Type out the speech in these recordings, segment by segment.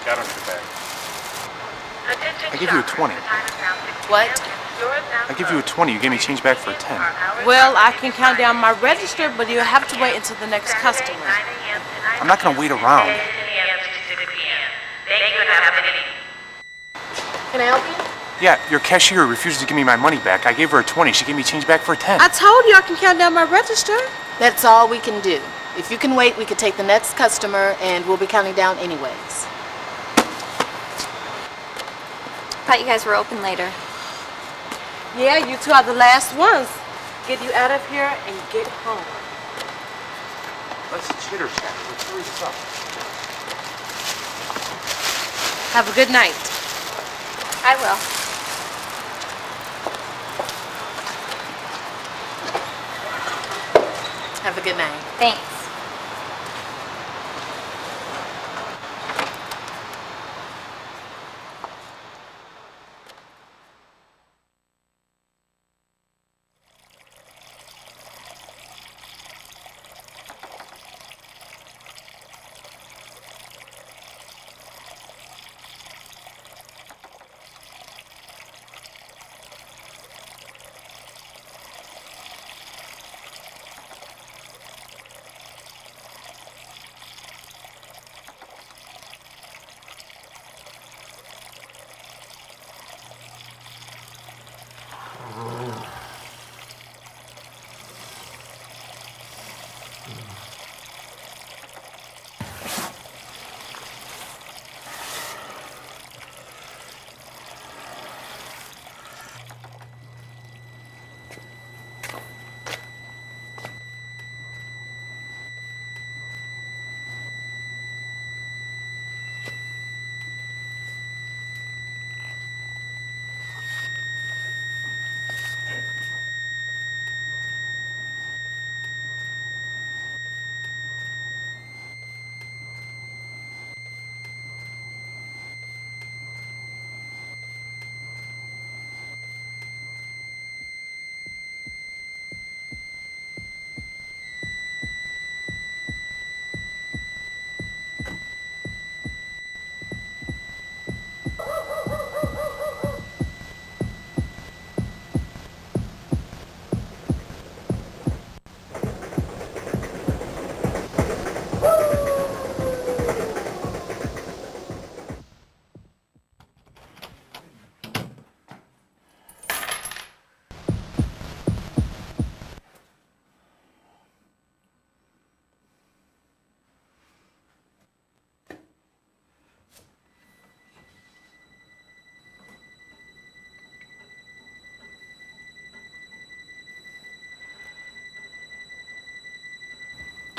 got under the bag. I give you a 20. What? I give you a 20. You gave me change back for a 10. Well, I can count down my register, but you'll have to wait until the next customer. I'm not going to wait around. Can I help you? Yeah, your cashier refuses to give me my money back. I gave her a 20. She gave me change back for a 10. I told you I can count down my register. That's all we can do. If you can wait, we could take the next customer, and we'll be counting down anyways. Thought you guys were open later. Yeah, you two are the last ones. Get you out of here and get home. Let's chitter chat. Let's hurry this up. Have a good night. I will. Have a good night. Thanks.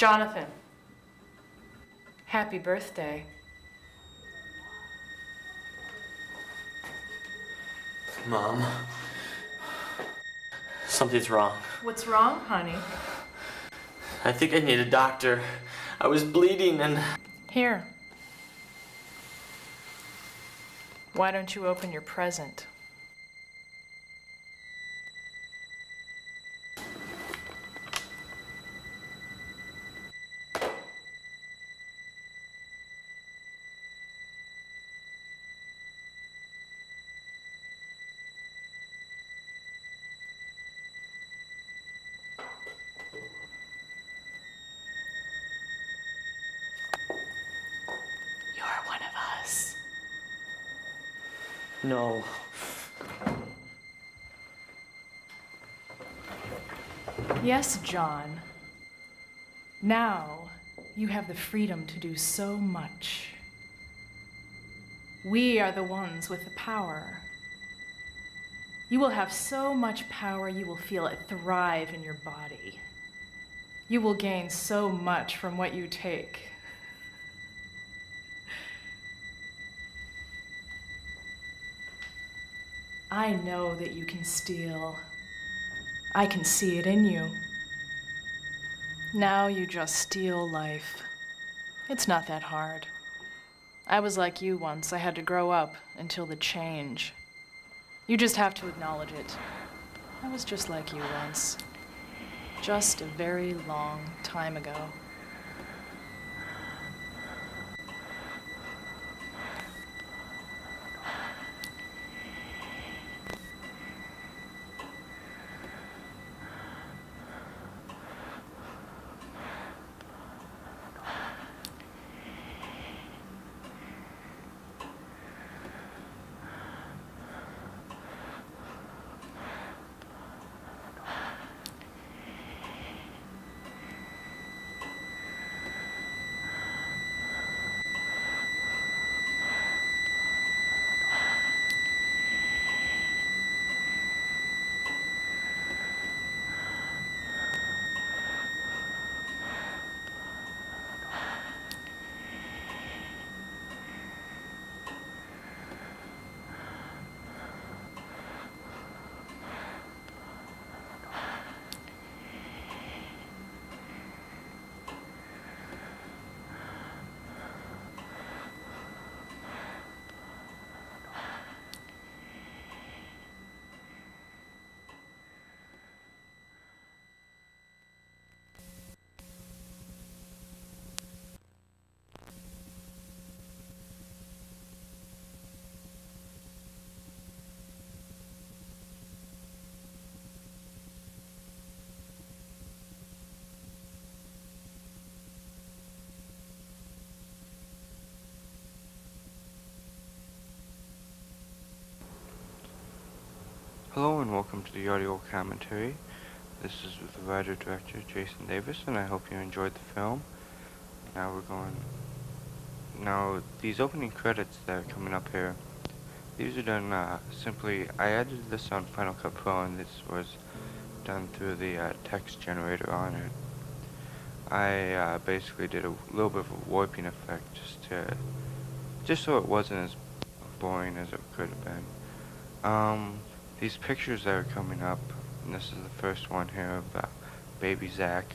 Jonathan, happy birthday. Mom, something's wrong. What's wrong, honey? I think I need a doctor. I was bleeding and... Here. Why don't you open your present? No. Yes, John. Now you have the freedom to do so much. We are the ones with the power. You will have so much power you will feel it thrive in your body. You will gain so much from what you take. I know that you can steal. I can see it in you. Now you just steal life. It's not that hard. I was like you once. I had to grow up until the change. You just have to acknowledge it. I was just like you once. Just a very long time ago. Hello and welcome to the audio commentary. This is with the writer-director Jason Davis, and I hope you enjoyed the film. Now these opening credits that are coming up here, these are done simply, I edited this on Final Cut Pro, and this was done through the text generator on it. I basically did a little bit of a warping effect just so it wasn't as boring as it could have been. These pictures that are coming up, and this is the first one here of baby Zach.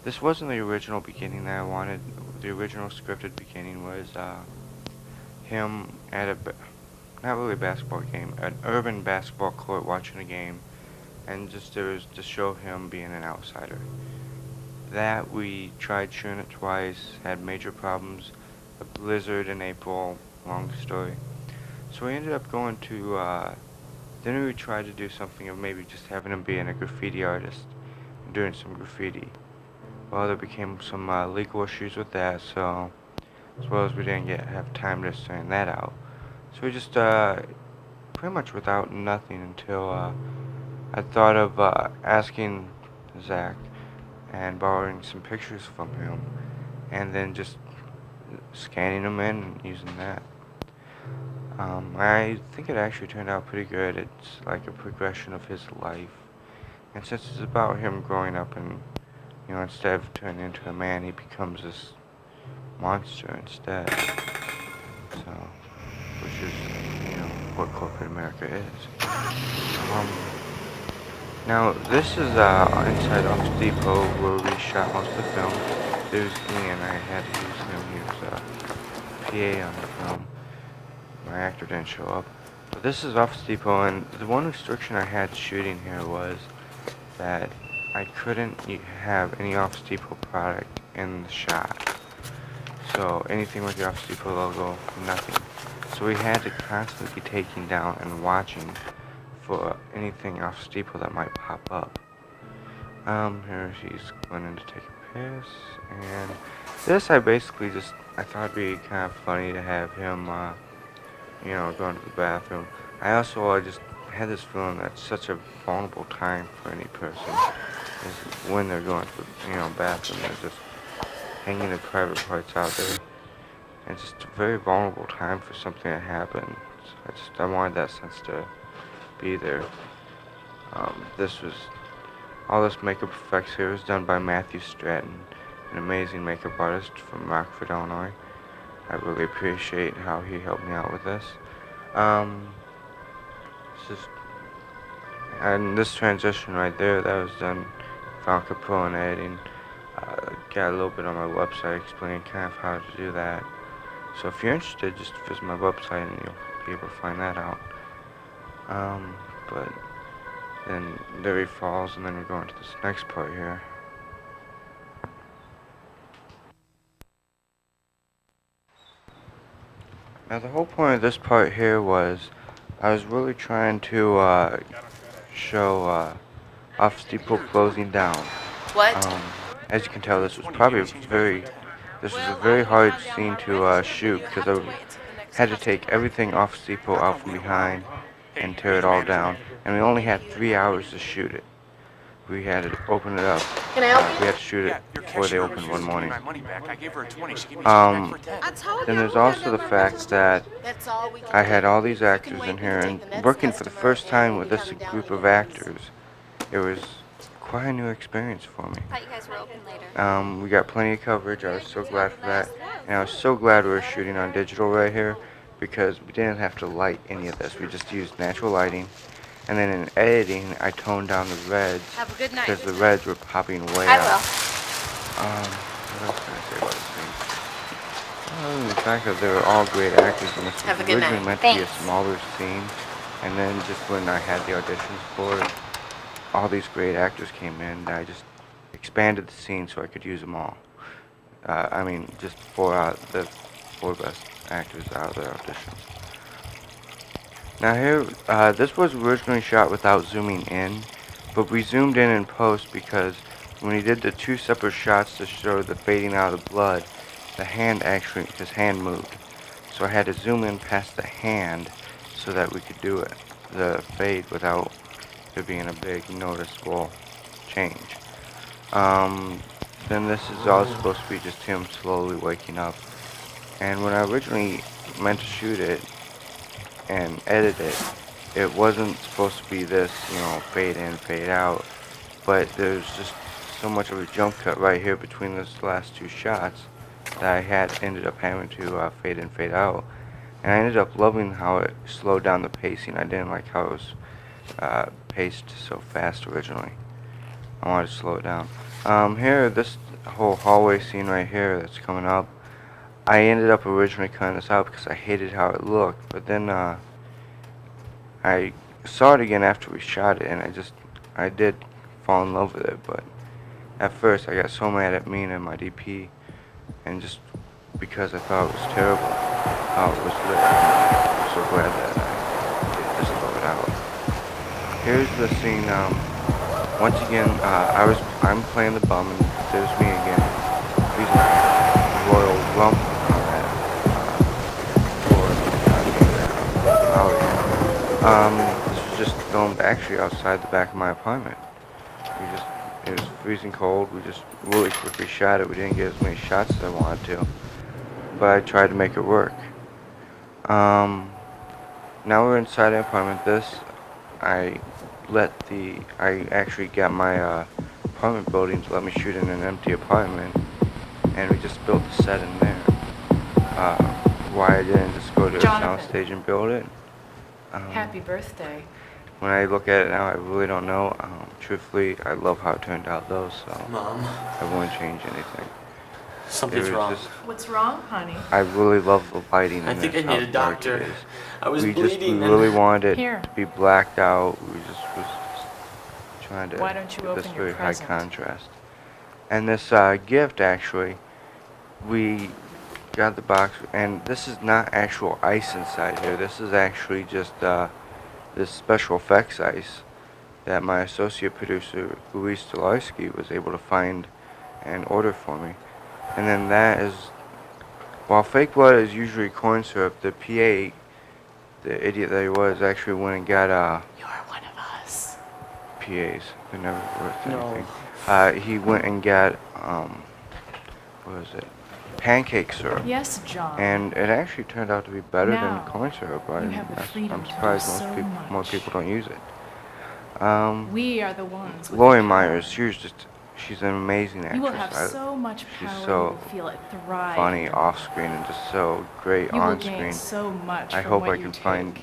This wasn't the original beginning that I wanted. The original scripted beginning was him at not really a basketball game, an urban basketball court watching a game, and it was to show him being an outsider. That we tried shooting it twice, had major problems, a blizzard in April, long story. So we ended up going to, then we tried to do something of maybe just having him being a graffiti artist and doing some graffiti. Well, there became some legal issues with that, so as well as we didn't have time to send that out. So we just pretty much without nothing until I thought of asking Zach and borrowing some pictures from him, and then just scanning them in and using that. I think it actually turned out pretty good. It's like a progression of his life, and since it's about him growing up and, you know, instead of turning into a man, he becomes this monster instead. So, which is, you know, what corporate America is. Now, this is inside Office Depot where we shot most of the film. There's Ian. I had to use him. He was PA on the film. My actor didn't show up. But this is Office Depot, and the one restriction I had shooting here was that I couldn't have any Office Depot product in the shot. So anything with the Office Depot logo, nothing. So we had to constantly be taking down and watching for anything Office Depot that might pop up. Here she's going in to take a piss, and this I basically I thought it'd be kind of funny to have him, you know, going to the bathroom. I just had this feeling that such a vulnerable time for any person is when they're going to the, you know, bathroom. They're just hanging their private parts out there. And it's just a very vulnerable time for something to happen. So I wanted that sense to be there. All this makeup effects here was done by Matthew Stratton, an amazing makeup artist from Rockford, Illinois. I really appreciate how he helped me out with this. And this transition right there, that was done Final Cut Pro and editing. Got a little bit on my website explaining kind of how to do that. So if you're interested, just visit my website and you'll be able to find that out. But then there he falls, and then we're going to this next part here. Now the whole point of this part here was I was really trying to show Office Depot closing down. What? As you can tell, this was probably a very hard scene to shoot because I had to take everything Office Depot out from behind and tear it all down, and we only had 3 hours to shoot it. We had to open it up. Can I help you? We had to shoot it before they opened one morning. My money back. I gave her a 20. She gave me change back for 10. I told Then you there's we also had the that fact that That's all we can I do. had all these If you actors can in wait, here, we can and take the next working for the customer, first time and with we'll this be counting group down of any minutes. actors, it was quite a new experience for me. Thought you guys were open later. We got plenty of coverage. I was so glad for that, and I was so glad we were shooting on digital right here because we didn't have to light any of this. We just used natural lighting, and then in editing, I toned down the reds Have a good night. because the reds were popping way I out. will. What else can I say about this thing? The fact that they were all great actors, and this was Have a good originally night. meant to be a Thanks. smaller scene, and then just when I had the auditions for it, all these great actors came in, I just expanded the scene so I could use them all. I mean, just the four best actors out of the auditions. Now here, this was originally shot without zooming in, but we zoomed in post because when he did the two separate shots to show the fading out of the blood, his hand moved. So I had to zoom in past the hand so that we could do it. the fade without there being a big noticeable change. Um, then this is all supposed to be just him slowly waking up. And when I originally meant to shoot it and edit it, it wasn't supposed to be this, you know, fade in, fade out, but there's just so much of a jump cut right here between those last two shots that I had ended up having to fade in, fade out. And I ended up loving how it slowed down the pacing. I didn't like how it was paced so fast originally. I wanted to slow it down. Here, this whole hallway scene right here that's coming up, I ended up originally cutting this out because I hated how it looked, but then I saw it again after we shot it, and I did fall in love with it, but at first I got so mad at me and my DP, and just because I thought it was terrible how it was lit. I'm so glad that I did just throw it out. Here's the scene, once again, I'm playing the bum, and there's me again, using a royal rump on that floor. This was just filmed actually outside the back of my apartment. It was freezing cold, we just really quickly shot it. We didn't get as many shots as I wanted to, but I tried to make it work. Now we're inside the apartment. I actually got my apartment building to let me shoot in an empty apartment, and we just built the set in there. Why I didn't just go to a soundstage and build it? Happy birthday. When I look at it now, I really don't know. Truthfully, I love how it turned out though, so Mom, I wouldn't change anything. something's It was wrong. What's wrong, honey? I really love the lighting I in think this, I need how a dark it doctor. is. I was We bleeding. really wanted it Here. to be blacked out. We just was trying to Why don't you get this open your very high present? contrast. And this gift, actually, we got the box, and this is not actual ice inside here. This is actually just this special effects ice that my associate producer, Luis Stolarski, was able to find and order for me. And then that is, while fake blood is usually corn syrup, the PA, the idiot that he was, actually went and got You're one of us. PAs. They're never worth No. anything. He went and got, what was it? Pancake syrup. Yes, John. And it actually turned out to be better Now, than corn syrup. you have the freedom I'm to do surprised so more much. people don't use it. We are the ones with Lori the power. Myers, she's an amazing actress. You will have I- so much she's power, so you will feel it thrive. funny off screen and just so great You will on gain screen. so much I from hope what I you can take. find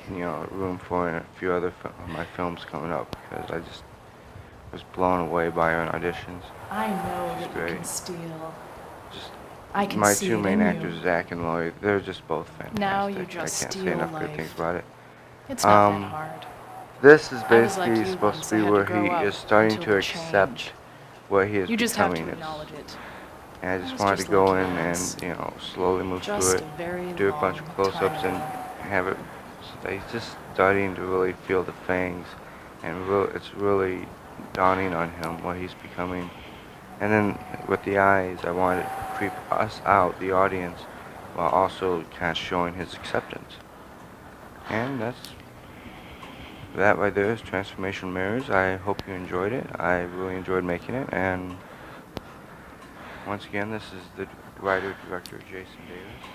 room for in a few other of my films coming up, because I just was blown away by her in auditions. I know She's that you great. can steal. Just I can my see two it main in actors, you. Zach and Lori, they're just both fantastic. Now you just I can't say steal enough good life. things about it. It's not Um, that hard. This is I was like basically you supposed once. to I be had where to grow he up is starting until to the accept change. what he is You just have becoming. to acknowledge it. And I I just was wanted just to go like in you and, once. slowly move Just through a very it, do a bunch of long close-ups, time and ago. have it. So that he's just starting to really feel the fangs, and it's really dawning on him what he's becoming. And then with the eyes, I wanted to creep us out, the audience, while also kind of showing his acceptance. And that right there is Transformation Mirrors. I hope you enjoyed it. I really enjoyed making it, and once again, this is the writer-director Jason Davis.